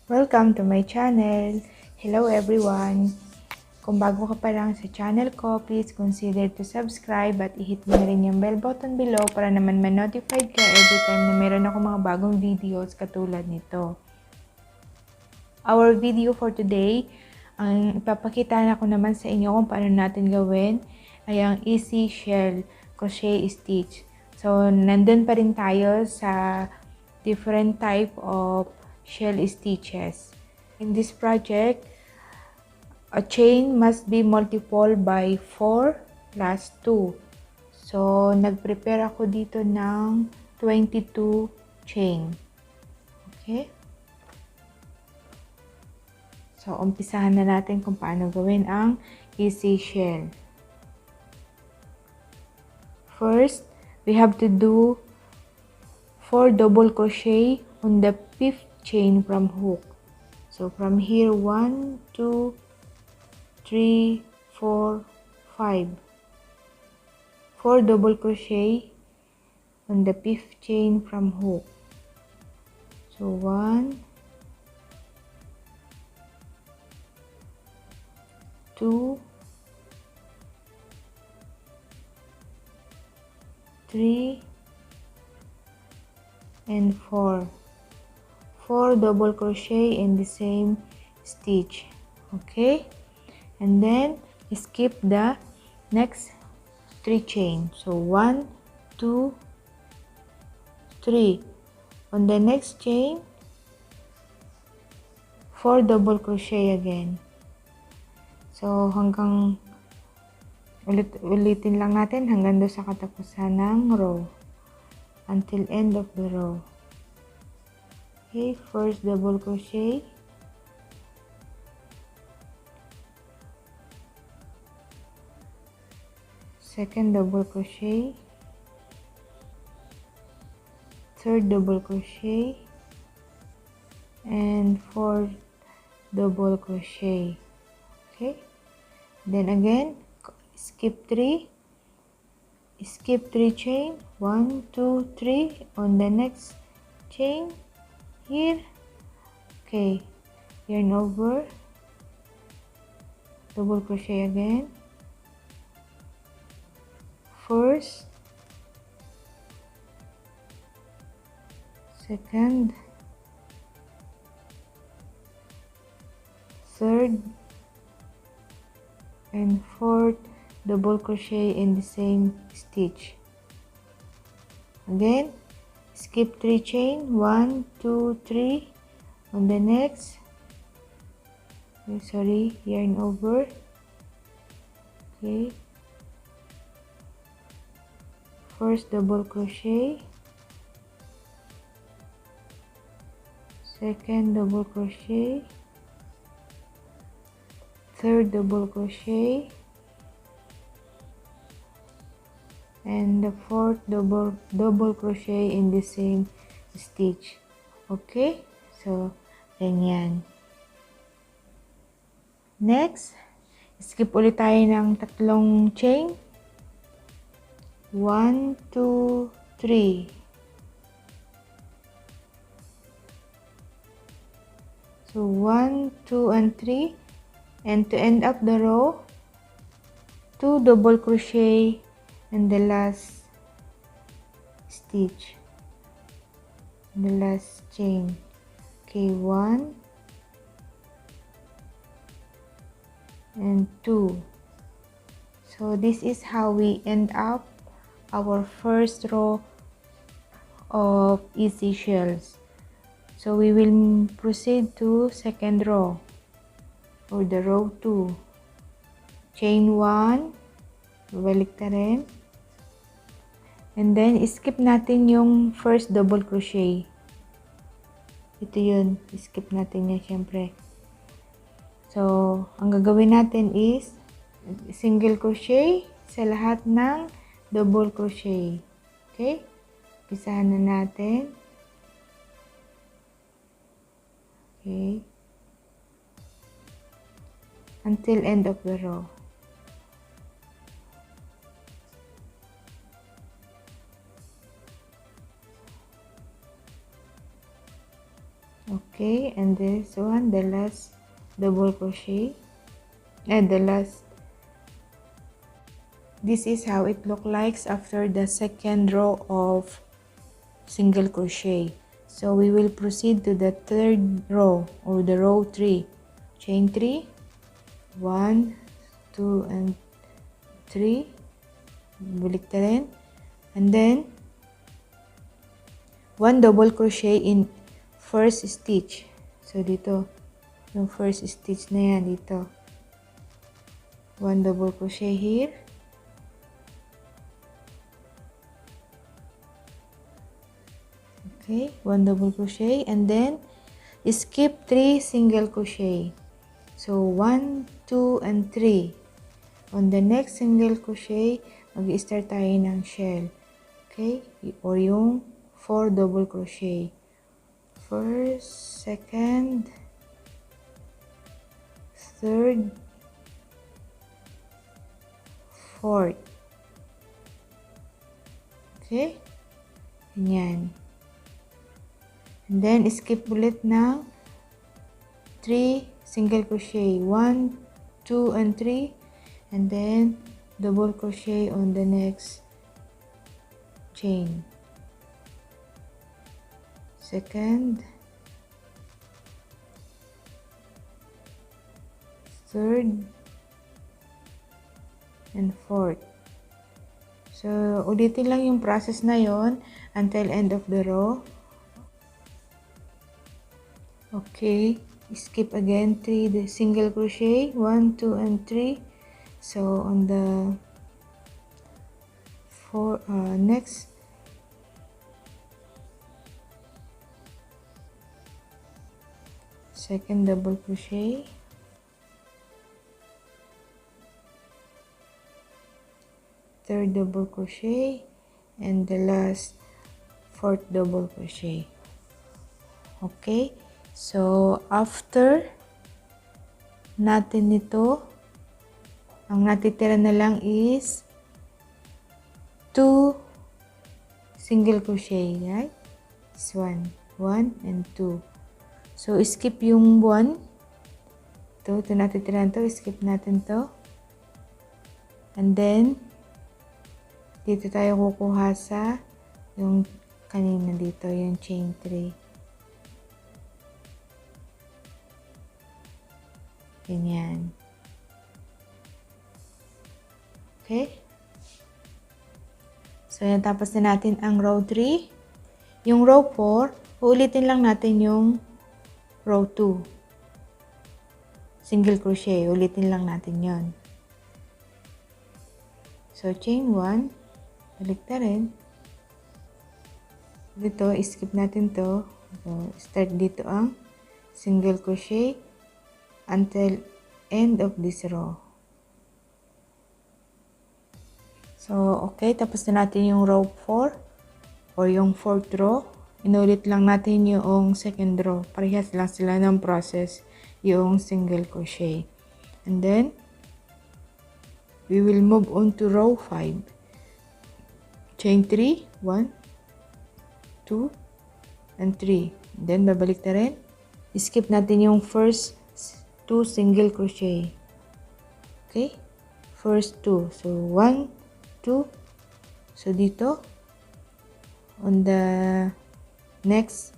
Welcome to my channel! Hello everyone! Kung bago ka pa lang sa channel ko, please consider to subscribe at i-hit mo na rin yung bell button below para naman ma-notified ka every time na meron ako mga bagong videos katulad nito. Our video for today, ang ipapakita na ko naman sa inyo kung paano natin gawin ay ang easy shell crochet stitch. So, nandun pa rin tayo sa different type of shell stitches. In this project, a chain must be multiplied by 4 plus 2. So, nag-prepare ako dito ng 22 chain. Okay? So, umpisahan na natin kung paano gawin ang easy shell. First, we have to do 4 double crochet on the 5th chain from hook. So from here 1 2 3 4 5, 4 double crochet on the 5th chain from hook. So 1 2 3 and 4 double crochet in the same stitch. Okay, and then skip the next 3 chain. So 1 2 3 on the next chain, 4 double crochet again. So hanggang ulitin lang natin hanggang doon sa katapusan ng row, until end of the row. Okay, first double crochet, second double crochet, third double crochet, and fourth double crochet. Okay, then again skip 3 chain, 1 2 3 on the next chain here. Okay, yarn over, double crochet again, first, second, third, and fourth double crochet in the same stitch. Again skip 3 chain, 1 2 3 on the next, yarn over. Okay, first double crochet, second double crochet, third double crochet, and the fourth double crochet in the same stitch. Okay, so ganyan. Next, skip ulit tayo ng 3 chain, 1 2 3. So 1 2 and 3, and to end up the row, 2 double crochet in the last stitch, the last chain. Okay, 1 and 2. So this is how we end up our first row of easy shells. So we will proceed to second row, or the row 2. Chain 1, balik ta rin. And then, skip natin yung first double crochet. Ito yun. Skip natin yan, syempre. So, ang gagawin natin is single crochet sa lahat ng double crochet. Okay? Pisahan na natin. Okay. Until end of the row. Okay, and this one, the last double crochet, and the last. This is how it look like after the second row of single crochet. So we will proceed to the third row, or the row 3. Chain 3, 1, 2 and 3, baliktarin, and then 1 double crochet in first stitch. So dito yung first stitch na yan, dito 1 double crochet here, okay, 1 double crochet, and then skip 3 single crochet. So 1, 2 and 3. On the next single crochet, mag-start tayo ng shell, okay, or yung 4 double crochet. First, second, third, fourth. Okay? Ganyan. And then, skip ulit ng 3 single crochet. 1, 2, and 3. And then, double crochet on the next chain. Second, third, and fourth. So, ulitin lang yung process na yon until end of the row. Okay, skip again 3 the single crochet, 1, 2, and 3. So, on the next second double crochet, third double crochet, and the last fourth double crochet. Okay, so after natin nito, ang natitira na lang is 2 single crochet, right? This one, 1 and 2. So, skip yung 1. Ito natitira to, skip natin to. And then, dito tayo kukuha sa yung kanina dito, yung chain 3. Ganyan. Okay? So, yan, tapos na natin ang row 3. Yung row 4, uulitin lang natin yung row 2. Single crochet, ulitin lang natin yon. So, chain 1, baliktarin. Dito, skip natin to. So, start dito ang single crochet until end of this row. So, okay, tapos na natin yung row 4 or yung 4th row. Inulit lang natin yung second row. Parehas lang sila ng process, yung single crochet. And then, we will move on to row 5. Chain 3, 1, 2, and 3. Then, babalik na rin. Skip natin yung first 2 single crochet. Okay? First 2. So, 1, 2. So, dito, on the next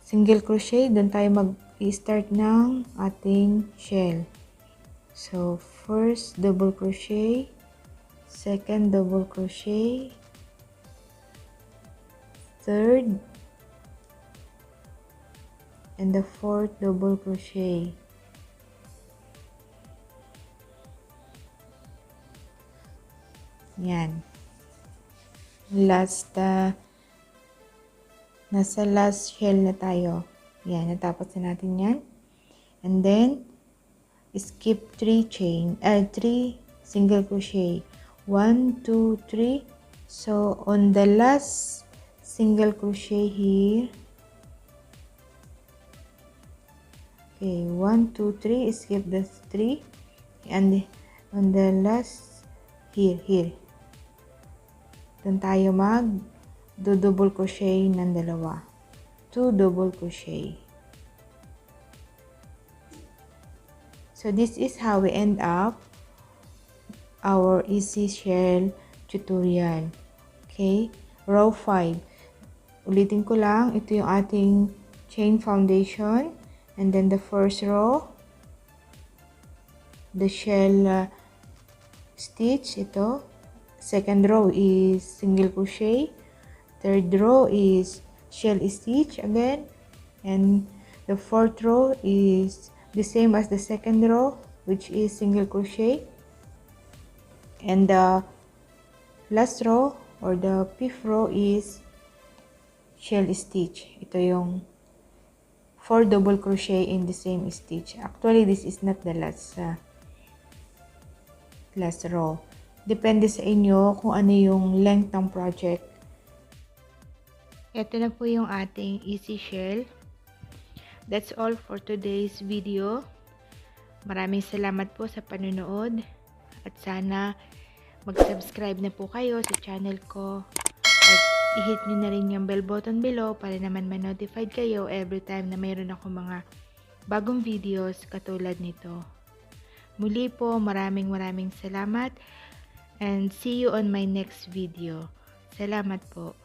single crochet, doon tayo mag-start ng ating shell. So, first double crochet, second double crochet, third, and the fourth double crochet. Yan. Last, nasa last shell na tayo. Yan, natapos na natin yan. And then, skip 3 single crochet. 1, 2, 3. So, on the last single crochet here, okay, 1, 2, 3, skip the 3, and on the last, here, doon tayo double crochet ng dalawa. 2 double crochet. So this is how we end up our easy shell tutorial. Okay, row 5. Ulitin ko lang, ito yung ating chain foundation, and then the first row, the shell stitch, ito. Second row is single crochet. Third row is shell stitch again, and the fourth row is the same as the second row, which is single crochet, and the last row or the fifth row is shell stitch. Ito yung 4 double crochet in the same stitch. Actually, this is not the last row. Depende sa inyo kung ano yung length ng project. Ito na po yung ating easy shell. That's all for today's video. Maraming salamat po sa panonood at sana mag-subscribe na po kayo sa channel ko at i-hit nyo na rin yung bell button below para naman ma-notified kayo every time na mayroon ako mga bagong videos katulad nito. Muli po, maraming salamat and see you on my next video. Salamat po.